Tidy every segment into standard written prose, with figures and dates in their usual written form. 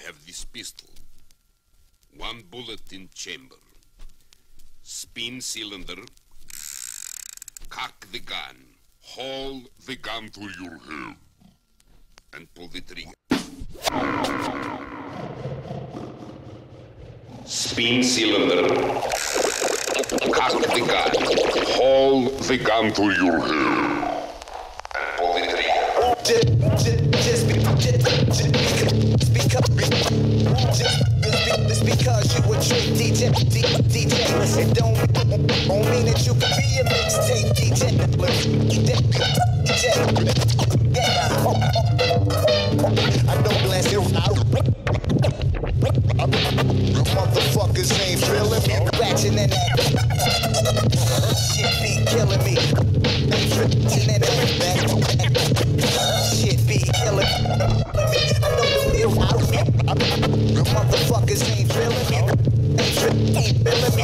have this pistol. 1 bullet in chamber. Spin cylinder. Cock the gun. Hold the gun to your head. And pull the trigger. Spin cylinder. Cock the gun. Hold the gun to your head. And pull the trigger. Just because you a trick DJ, it don't mean that you can be a mixtape DJ. I don't blast it out. Motherfuckers ain't feeling me. Ratchin' and that shit be killing me. Ratchin' and that shit be killing me. I know the real motherfuckers ain't feeling me. Ain't feeling me.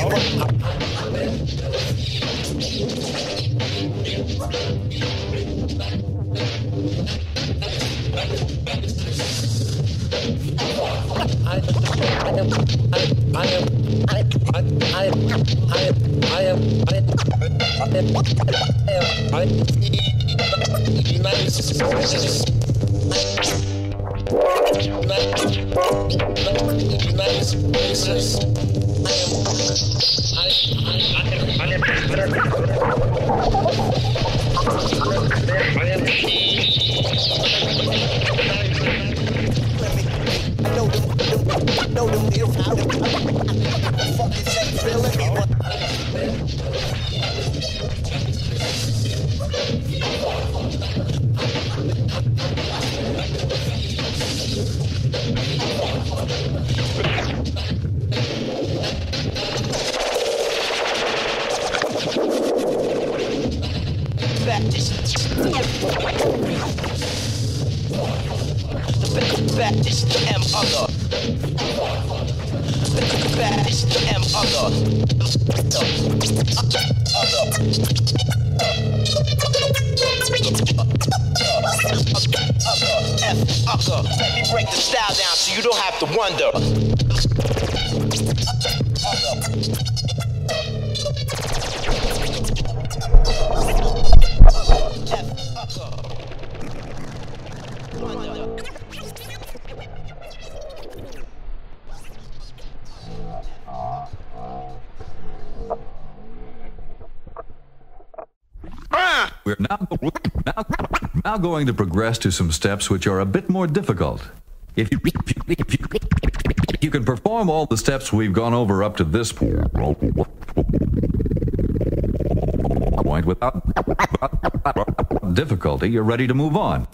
Let me break the style down so you don't have to wonder. We're now going to progress to some steps which are a bit more difficult. If you can perform all the steps we've gone over up to this point without difficulty, you're ready to move on.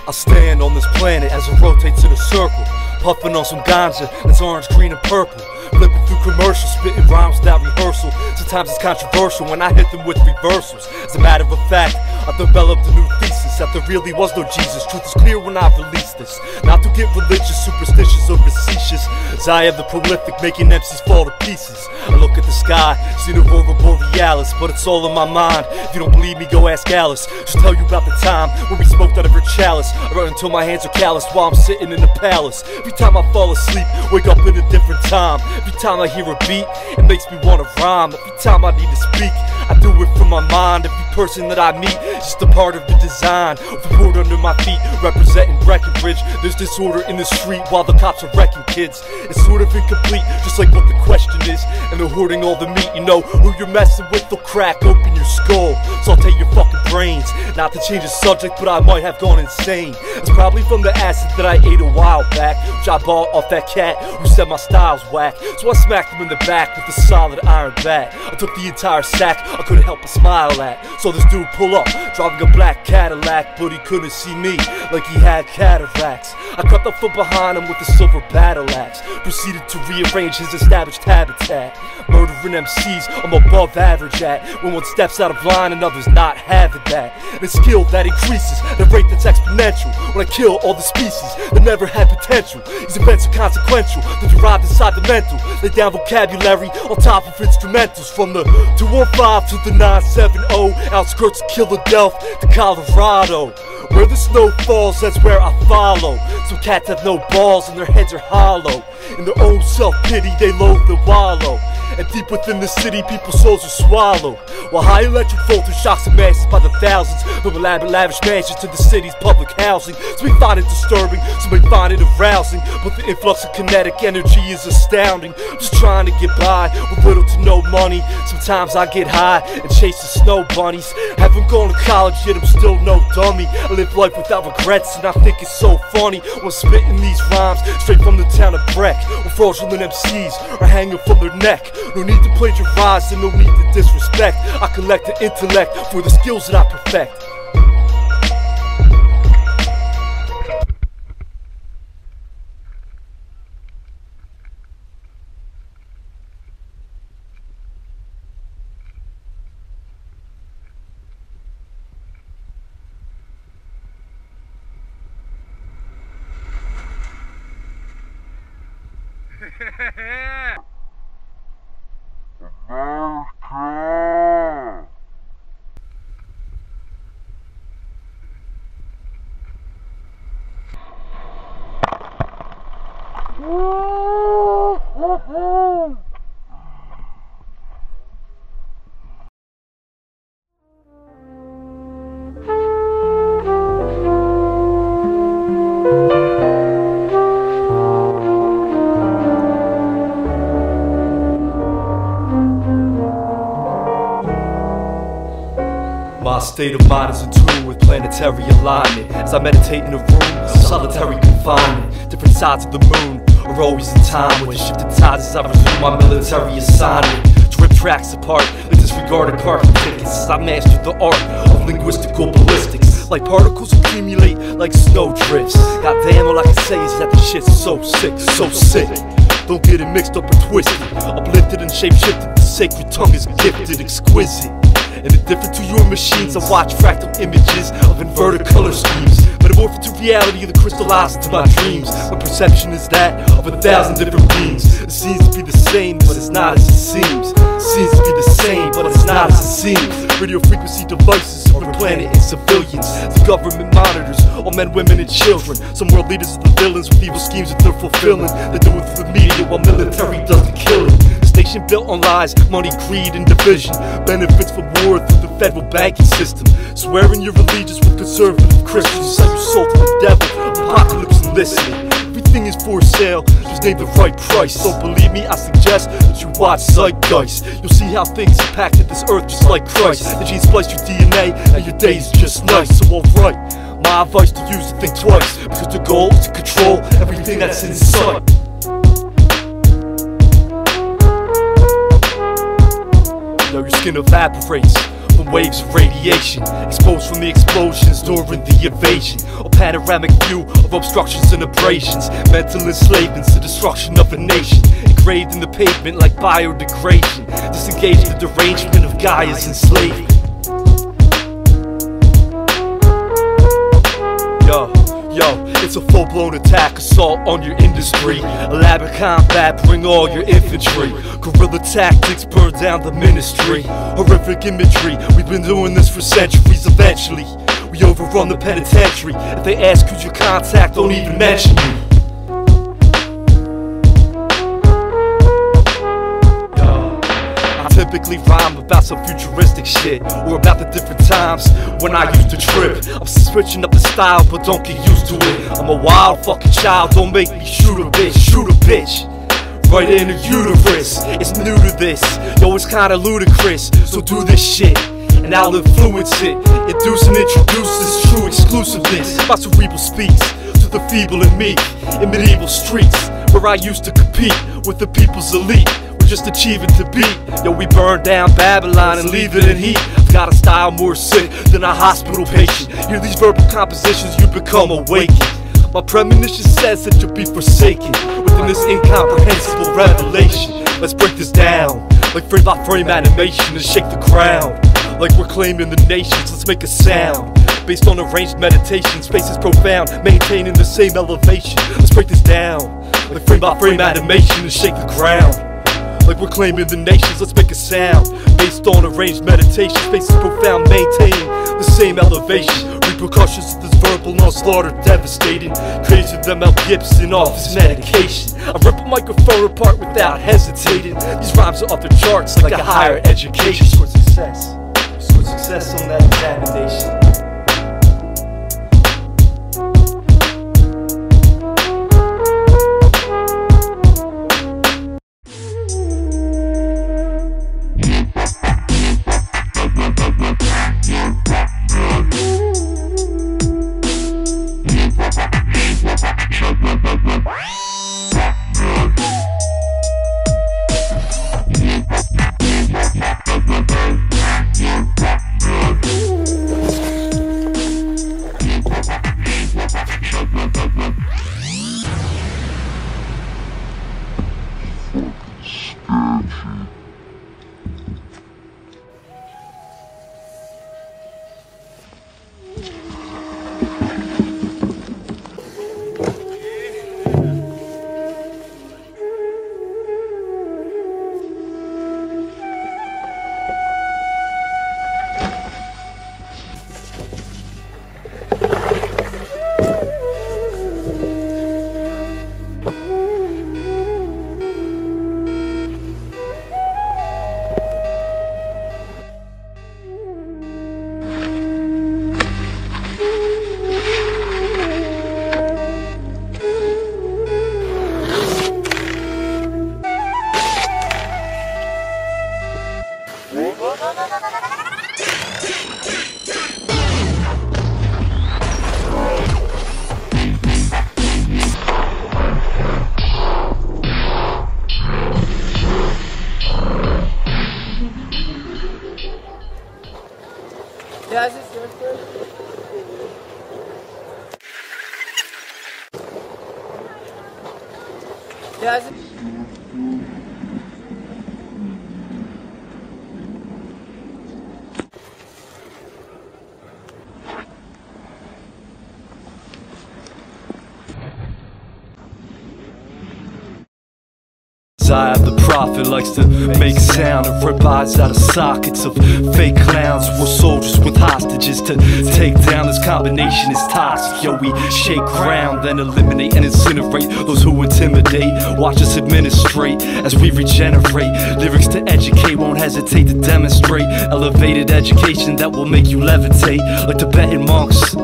I stand on this planet as it rotates in a circle, puffing on some ganja that's orange, green, and purple. Flipping through commercials, spitting rhymes without rehearsal. Sometimes it's controversial when I hit them with reversals. As a matter of fact, I developed a new thesis that there really was no Jesus. Truth is clear when I release this. Not to get religious, superstitious, or facetious, as I am the prolific, making MCs fall to pieces. I look at the sky, see the aurora borealis, but it's all in my mind. If you don't believe me, go ask Alice. She'll tell you about the time when we smoked out of her chalice. I run until my hands are calloused while I'm sitting in the palace. Every time I fall asleep, wake up in a different time. Every time I hear a beat, it makes me wanna rhyme. Every time I need to speak, I do it from my mind. Every person that I meet is just a part of the design of the road under my feet, representing Breckenridge. There's disorder in the street while the cops are wrecking kids. It's sort of incomplete, just like what the question is. And they're hoarding all the meat, you know who you're messing with, they'll crack open your skull, saute your fucking brains. Not to change the subject, but I might have gone insane. It's probably from the acid that I ate a while back, which I bought off that cat who said my style's whack. So I smacked him in the back with a solid iron bat. I took the entire sack, I couldn't help but smile at. So this dude pull up, driving a black Cadillac, but he couldn't see me like he had cataracts. I crept up from behind him with a silver battle axe, proceeded to rearrange his established habitat. Murdering MCs I'm above average at, when one steps out of line and others not having that. And a skill that increases, the rate that's exponential, when I kill all the species that never had potential. These events are consequential, they're derived inside the mental. Lay down vocabulary on top of instrumentals, from the 215 to the 970, outskirts of Philadelphia to Colorado. Where the snow falls, that's where I follow. Some cats have no balls and their heads are hollow. In their own self-pity, they loathe the wallow. And deep within the city, people's souls are swallowed, while high electric voltage shocks the masses by the thousands, from elaborate lavish mansions to the city's public housing. Some may find it disturbing, some may find it arousing, but the influx of kinetic energy is astounding. I'm just trying to get by with little to no money. Sometimes I get high and chase the snow bunnies. Haven't gone to college yet, I'm still no dummy. I live life without regrets, and I think it's so funny when spitting these rhymes straight from the town of Breck, where fraudulent MCs are hanging from their neck. No need to plagiarize and no need to disrespect. I collect the intellect for the skills that I perfect. My state of mind is in tune with planetary alignment. As I meditate in a room, solitary confinement. Different sides of the moon are always in time with shifting tides as I resume my military assignment. To rip tracks apart like disregarded parking tickets, as I master the art of linguistical ballistics. Like particles accumulate like snow drifts. Goddamn, all I can say is that the shit's so sick, so sick. Don't get it mixed up or twisted, uplifted and shape-shifted. The sacred tongue is gifted, exquisite. And indifferent to your machines, I watch fractal images of inverted color schemes, metamorphed into reality that crystallized into my dreams. My perception is that of 1,000 different beings. It seems to be the same, but it's not as it seems. It seems to be the same, but it's not as it seems. Radio frequency devices are implanted in civilians. The government monitors all men, women, and children. Some world leaders are the villains with evil schemes that they're fulfilling. They do it through the media while military does the killing. Nation built on lies, money, greed, and division. Benefits from war through the federal banking system. Swearing your allegiance with conservative Christians, sell your soul to the devil. Apocalypse and listening. Everything is for sale, just name the right price. Don't believe me, I suggest that you watch Zeitgeist. You'll see how things impacted this earth just like Christ. The genes splice your DNA, and your day's just nice. So alright, my advice to you is to think twice, because the goal is to control everything that's in sight. Your skin evaporates from waves of radiation, exposed from the explosions during the invasion. A panoramic view of obstructions and abrasions, mental enslavement to destruction of a nation, engraved in the pavement like biodegradation, disengage the derangement of Gaia's enslavement. Yo, it's a full-blown attack, assault on your industry. Elaborate combat, bring all your infantry. Guerrilla tactics, burn down the ministry. Horrific imagery, we've been doing this for centuries. Eventually, we overrun the penitentiary. If they ask who's your contact, don't even mention you. Typically rhyme about some futuristic shit, or about the different times when I used to trip. I'm switching up the style, but don't get used to it. I'm a wild fucking child, don't make me shoot a bitch right in the uterus. It's new to this, yo, it's kinda ludicrous. So do this shit, and I'll influence it. Induce and introduce this true exclusiveness. My cerebral speaks to the feeble and meek in medieval streets, where I used to compete with the people's elite. Just achieving to beat. Yo, we burn down Babylon and leave it in heat. I've got a style more sick than a hospital patient. Hear these verbal compositions, you become awakened. My premonition says that you'll be forsaken within this incomprehensible revelation. Let's break this down, like frame by frame animation, and shake the ground like we're claiming the nations. Let's make a sound based on arranged meditation. Space is profound, maintaining the same elevation. Let's break this down, like frame by frame animation, and shake the ground like we're claiming the nations. Let's make a sound based on arranged meditation. Space is profound, maintaining the same elevation. Repercussions of this verbal onslaught are devastating. Crazier than Mel Gibson off his medication. I rip a microphone apart without hesitating. These rhymes are off the charts like a higher education. Scored success on that examination. Yeah, is this yours first? Yeah, is it? I am the prophet, likes to make sound and rip eyes out of sockets of fake clowns. We're soldiers with hostages to take down. This combination is toxic. Yo, we shake ground, then eliminate and incinerate those who intimidate. Watch us administrate as we regenerate. Lyrics to educate, won't hesitate to demonstrate. Elevated education that will make you levitate like Tibetan monks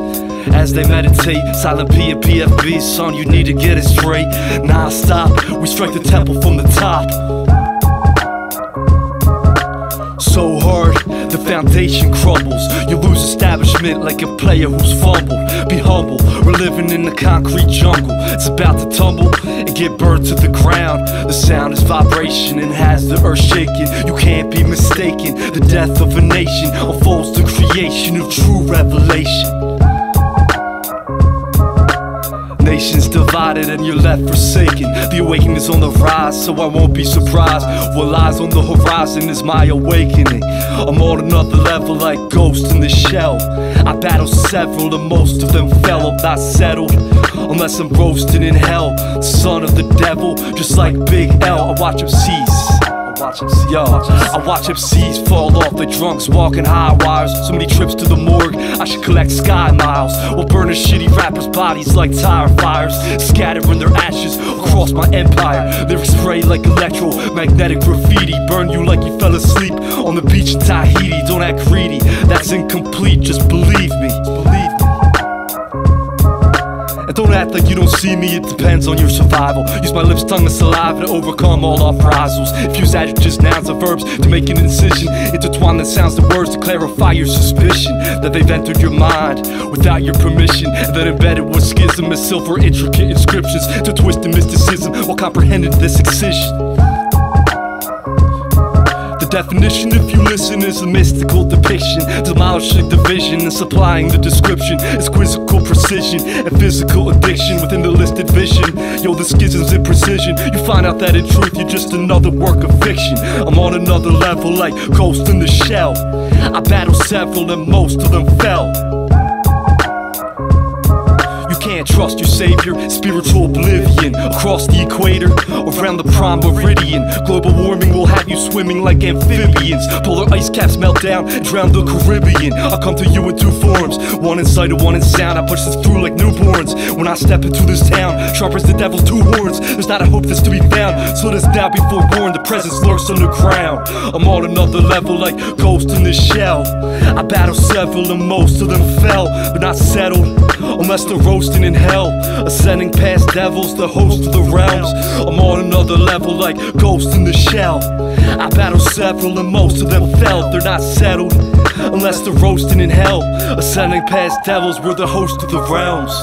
as they meditate. Silent P and PFB, son, you need to get it straight. Nah, stop, we strike the temple from the top so hard the foundation crumbles. You lose establishment like a player who's fumbled. Be humble, we're living in the concrete jungle. It's about to tumble and get burned to the ground. The sound is vibration and has the earth shaking. You can't be mistaken, the death of a nation unfolds the creation of true revelation. Nations divided and you're left forsaken. The awakening is on the rise, so I won't be surprised. What lies on the horizon is my awakening. I'm on another level like ghost in the shell. I battled several and most of them fell. I'm not settled unless I'm roasting in hell. Son of the devil, just like Big L. I watch him cease. I watch MCs fall off like drunks walking high wires. So many trips to the morgue, I should collect sky miles. While burning shitty rappers' bodies like tire fires, scattering their ashes across my empire. Lyrics spray like electromagnetic graffiti, burn you like you fell asleep on the beach in Tahiti. Don't act greedy, that's incomplete, just believe me. And don't act like you don't see me, it depends on your survival. Use my lips, tongue, and saliva to overcome all uprisals. Fuse adjectives, nouns, and verbs to make an incision. Intertwine the sounds and words to clarify your suspicion that they've entered your mind without your permission. And then embedded with schism and silver intricate inscriptions to twist the mysticism while comprehending this excision. The definition, if you listen, is a mystical depiction, demolishing division and supplying the description. It's quizzical precision and physical addiction within the listed vision. Yo, the schisms in precision. You find out that in truth you're just another work of fiction. I'm on another level like ghost in the shell. I battled several and most of them fell. Can't trust your savior, spiritual oblivion. Across the equator, around the prime meridian. Global warming will have you swimming like amphibians. Polar ice caps melt down and drown the Caribbean. I'll come to you in two forms, one in sight and one in sound. I push this through like newborns when I step into this town. Sharp as the devil's two horns, there's not a hope that's to be found. So let's now be forewarned, the presence lurks on the ground. I'm on another level like ghost in the shell. I battled several and most of them fell, but not settled unless they're roasting in hell. Ascending past devils, the host of the realms. I'm on another level like ghost in the shell. I battled several and most of them fell. They're not settled unless they're roasting in hell. Ascending past devils, we're the host of the realms.